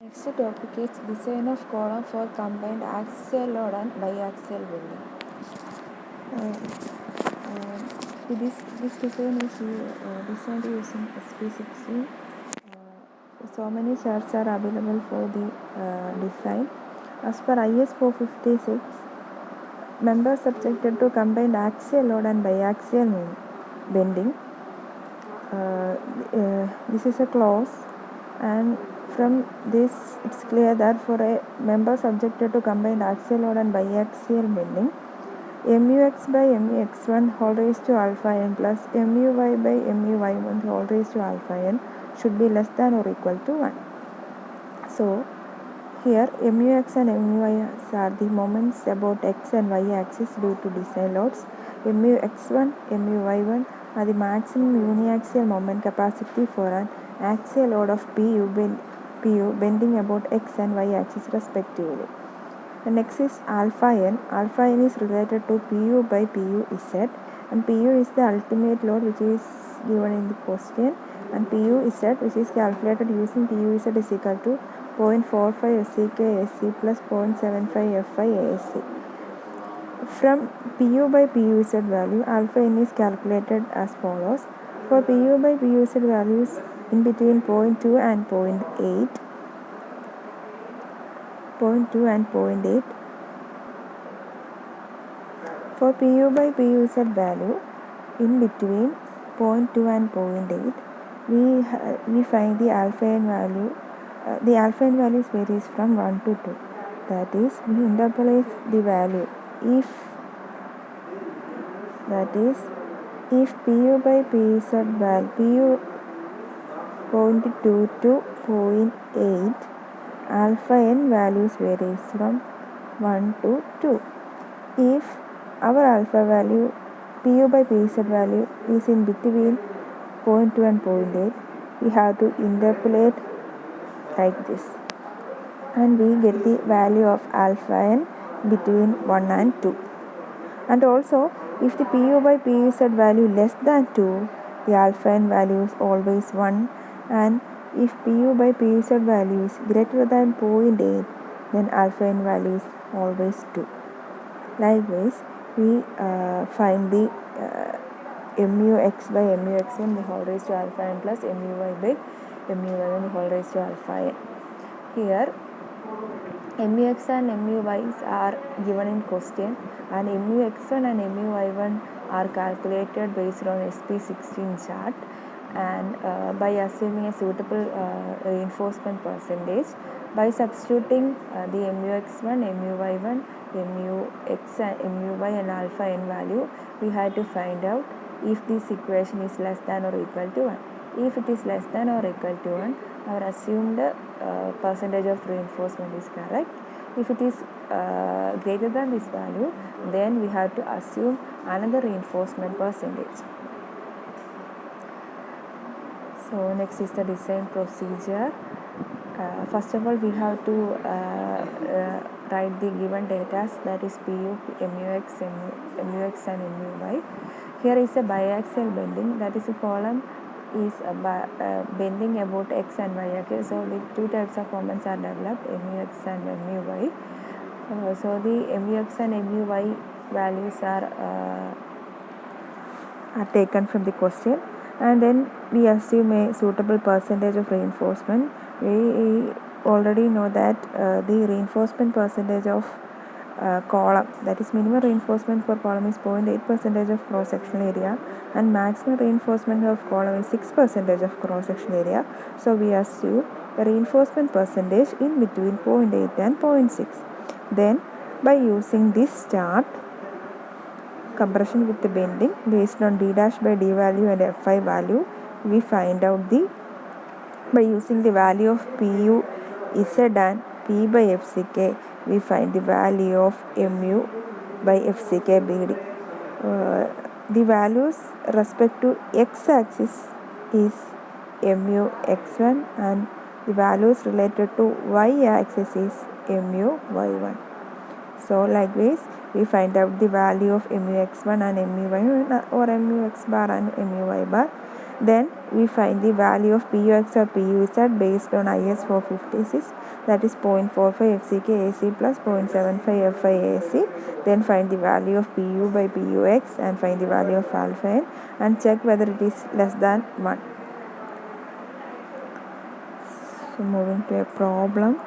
Next topic is design of column for combined axial load and biaxial bending. This design is designed using SP16. So many charts are available for the design. As per IS 456, members subjected to combined axial load and biaxial bending. This is a clause, and from this it's clear that for a member subjected to combined axial load and biaxial bending, mux by mux1 whole raised to alpha n plus muy by muy1 whole raised to alpha n should be less than or equal to 1. So here mux and muy are the moments about x and y axis due to design loads. Mux1, muy1 are the maximum uniaxial moment capacity for an axial load of pu bending about x and y axis respectively. The next is alpha n. Alpha n is related to pu by pu z, and pu is the ultimate load which is given in the question, and pu z which is calculated using pu z is equal to 0.45 SEK SC plus 0.75 Fy ASC. From pu by pu z value, alpha n is calculated as follows. For pu by pu z values in between 0.2 and 0.8, for pu by pu z value in between 0.2 and 0.8, we find the alpha n value. The alpha n values varies from 1 to 2. That is, we interpolate the value. If pu by pu z value pu 0.2 to 0.8, alpha n values varies from 1 to 2. If our alpha value pu by pu z value is in between 0.2 and 0.8, we have to interpolate like this, and we get the value of alpha n between 1 and 2. And also, if the pu by pu z value less than 2, the alpha n value is always 1, and if pu by pu z value is greater than 0.8, then alpha n value is always 2. Likewise, we find the mux by mux1 the whole raised to alpha n plus muy by muy1 the whole raised to alpha n. Here mux and muy's are given in question, and mux1 and muy1 are calculated based on SP16 chart, and by assuming a suitable reinforcement percentage, by substituting the mux1, muy1, mux and muy and alpha n value, we had to find out if this equation is less than or equal to 1. If it is less than or equal to 1, our assumed percentage of reinforcement is correct. If it is greater than this value, then we have to assume another reinforcement percentage. So next is the design procedure. First of all, we have to write the given data, that is pu, mux and muy. Here is a biaxial bending, that is a column is bending about x and y axis. So the two types of moments are developed, mux and muy. So the mux and muy values are taken from the question, and then we assume a suitable percentage of reinforcement. We already know that the reinforcement percentage of column, that is minimum reinforcement for column is 0.8% of cross sectional area, and maximum reinforcement of column is 6% of cross sectional area. So we assume a reinforcement percentage in between 0.8 and 0.6. Then by using this chart, compression with the bending based on d dash by d value and Fy value, we find out by using the value of pu z and p by fck, we find the value of mu by fck bd. The values respect to x axis is mu x1, and the values related to y axis is mu y1. So likewise, we find out the value of mux1 and muy or mux bar and muy bar Then we find the value of PUX or PUZ based on IS 456, that is 0.45 FCK AC plus 0.75 FI AC. Then find the value of PU by PUX and find the value of alpha n and check whether it is less than 1. So moving to a problem.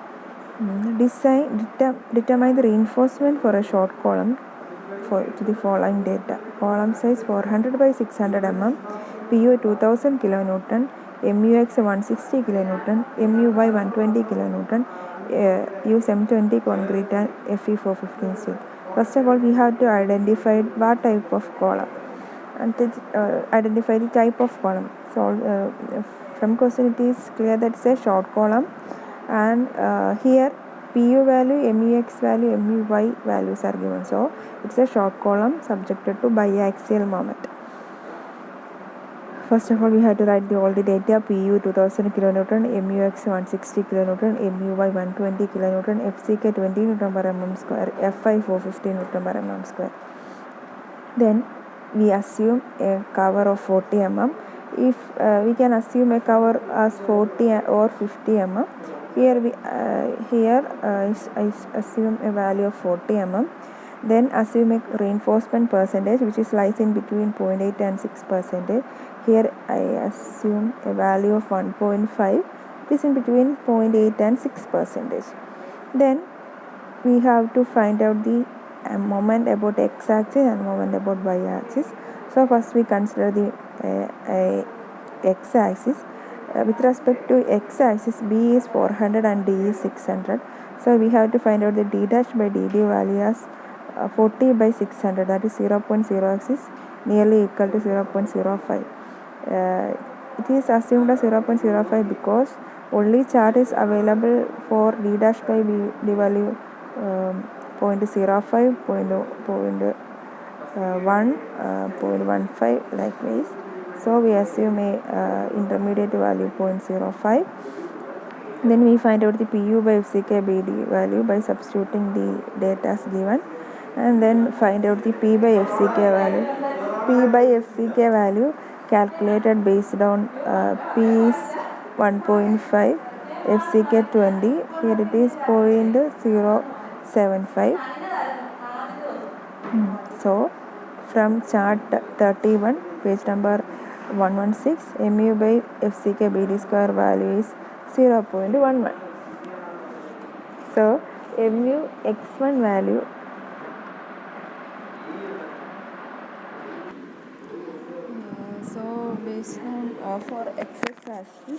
Determine the reinforcement for a short column to the following data. Column size 400 by 600 mm, PU 2000 kN, MUX 160 kN, MUY 120 kN, use M20 concrete and Fe 415 steel. First of all, we have to identify what type of column and identify the type of column. So from question it is clear that it's a short column, and here PU value, MUX value, MUY values are given. So it's a short column subjected to biaxial moment. First of all, we have to write all the data. PU 2000 kN, MUX 160 kN, MUY 120 kN, FCK 20 Newton per mm square, Fi 450 Newton per mm square. Then we assume a cover of 40 mm. If we can assume a cover as 40 or 50 mm. Here I assume a value of 40 mm. Then assume a reinforcement percentage which is lies in between 0.8 and 6%. Here I assume a value of 1.5. It is in between 0.8 and 6%. Then we have to find out the moment about x-axis and moment about y-axis. So first we consider the x-axis. With respect to x-axis, B is 400 and D is 600. So we have to find out the d dash by dd value as 40 by 600, that is 0.06 is nearly equal to 0.05. It is assumed as 0.05 because only chart is available for d dash by d value 0.05, 0.1, 0.15 likewise. So we assume a intermediate value 0.05. Then we find out the PU by FCK BD value by substituting the data as given, and then find out the P by FCK value. P by FCK value calculated based on P is 1.5, FCK 20, here it is 0.075. So from chart 31, page number 116, MU by FCK BD square value is 0.11. So MU x1 value so based on for x-axis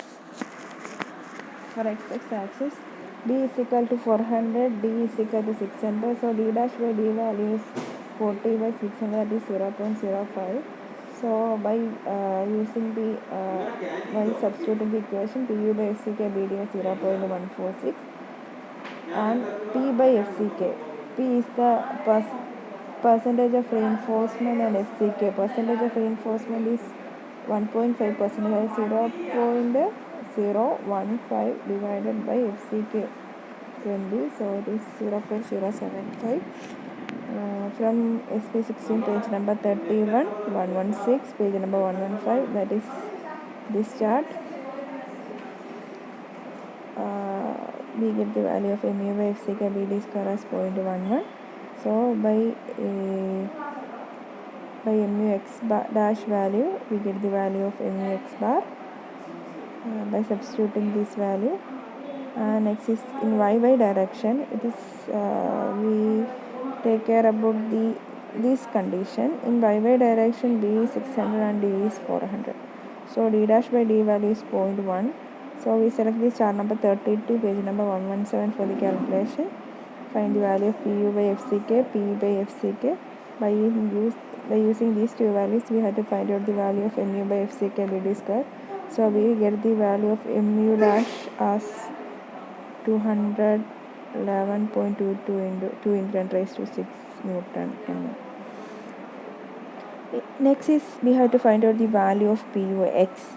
D is equal to 400, D is equal to 600. So D dash by D value is 40 by 600, that is 0.05. So by using the by substituting the equation, PU by FCK BD is 0.146 and P by FCK. P is the percentage of reinforcement and FCK. Percentage of reinforcement is 1.5%, 0.015 divided by FCK 20, so it is 0.075. From SP16 page number 31, 116, page number 115, that is this chart. We get the value of MU by FCK BD square as 0.11. So by MU x bar dash value, we get the value of MU x bar by substituting this value. Next is in y direction. It is we take care about this condition. In y direction, B is 600 and D is 400. So D dash by D value is 0.1. So we select this chart number 32, page number 117 for the calculation. Find the value of PU by FCK, P by FCK. By using these two values, we have to find out the value of MU by FCK BD square. So we get the value of MU dash as 211.22 into 2 into 10 raised to 6 Newton mm. Next is we have to find out the value of PUX.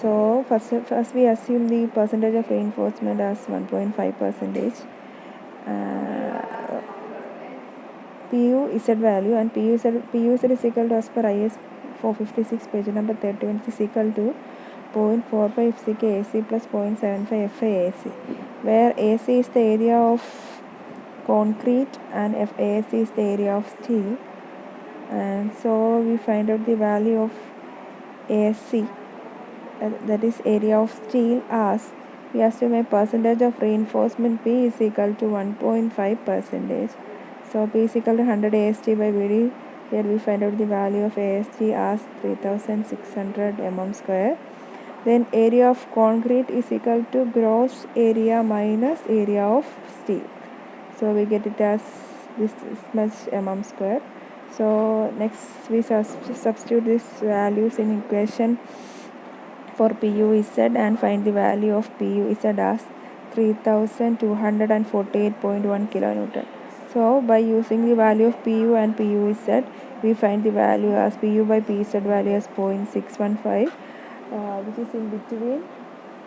So first we assume the percentage of reinforcement as 1.5%. PU Z value and PU Z is equal to as per IS 456, page number 31, is equal to 0.45 FCK AC plus 0.75 FA AC, where AC is the area of concrete and FAC is the area of steel. And so we find out the value of AC, that is area of steel, as we assume a percentage of reinforcement P is equal to 1.5 percentage. So P is equal to 100 AST by BD. Here we find out the value of AST as 3600 mm square. Then area of concrete is equal to gross area minus area of steel. So we get it as this much mm square. So next we substitute these values in equation for PUZ and find the value of PUZ as 3248.1 kilonewton. So by using the value of PU and PUZ, we find the value as PU by PZ value as 0.615, which is in between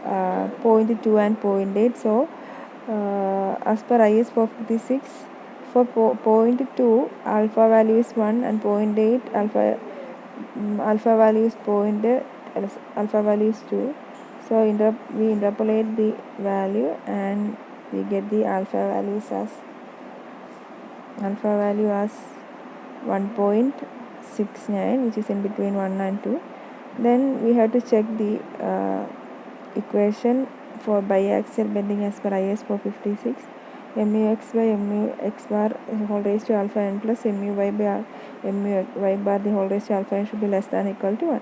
0.2 and 0.8. So as per IS 456, for 0.2 alpha value is 1 and 0.8 alpha value is 0.8, alpha value is 2. So we interpolate the value and we get the alpha value as 1.69, which is in between 1 and 2. Then we have to check the equation for biaxial bending as per IS 456. Mux by Mux bar whole raised to alpha n plus Muy by Muy bar the whole raised to alpha n should be less than or equal to 1.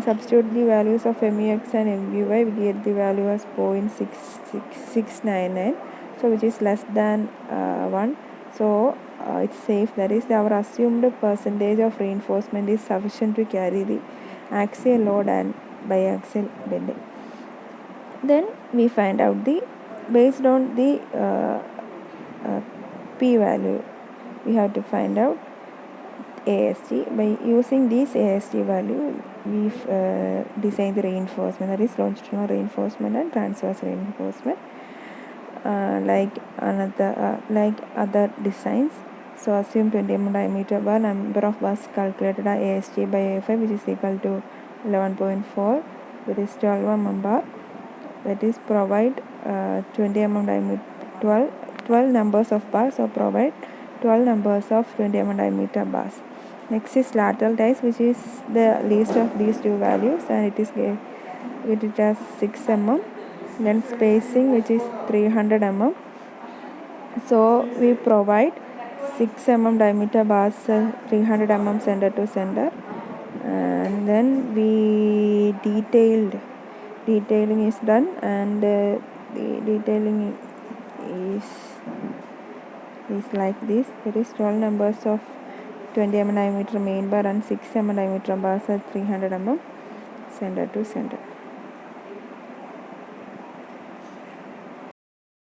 Substitute the values of Mux and Muy, we get the value as 0.699, so which is less than 1. So it's safe, that is our assumed percentage of reinforcement is sufficient to carry the axial load and biaxial bending. Then we find out based on the P value, we have to find out AST. By using this AST value, we design the reinforcement, that is longitudinal reinforcement and transverse reinforcement, like other designs. So assume 20 mm diameter bar, number of bars calculated are AST by A5, which is equal to 11.4, that is 12 mm bar. That is provide 20 mm diameter 12 numbers of bars, so provide 12 numbers of 20 mm diameter bars. Next is lateral ties, which is the least of these two values, and it is get it as 6 mm. Then spacing, which is 300 mm. So we provide 6 mm diameter bars, 300 mm center to center, and then we detailing is done, and the detailing is like this. There is 12 numbers of 20 mm diameter main bar and 6 mm diameter bars at 300 mm center to center.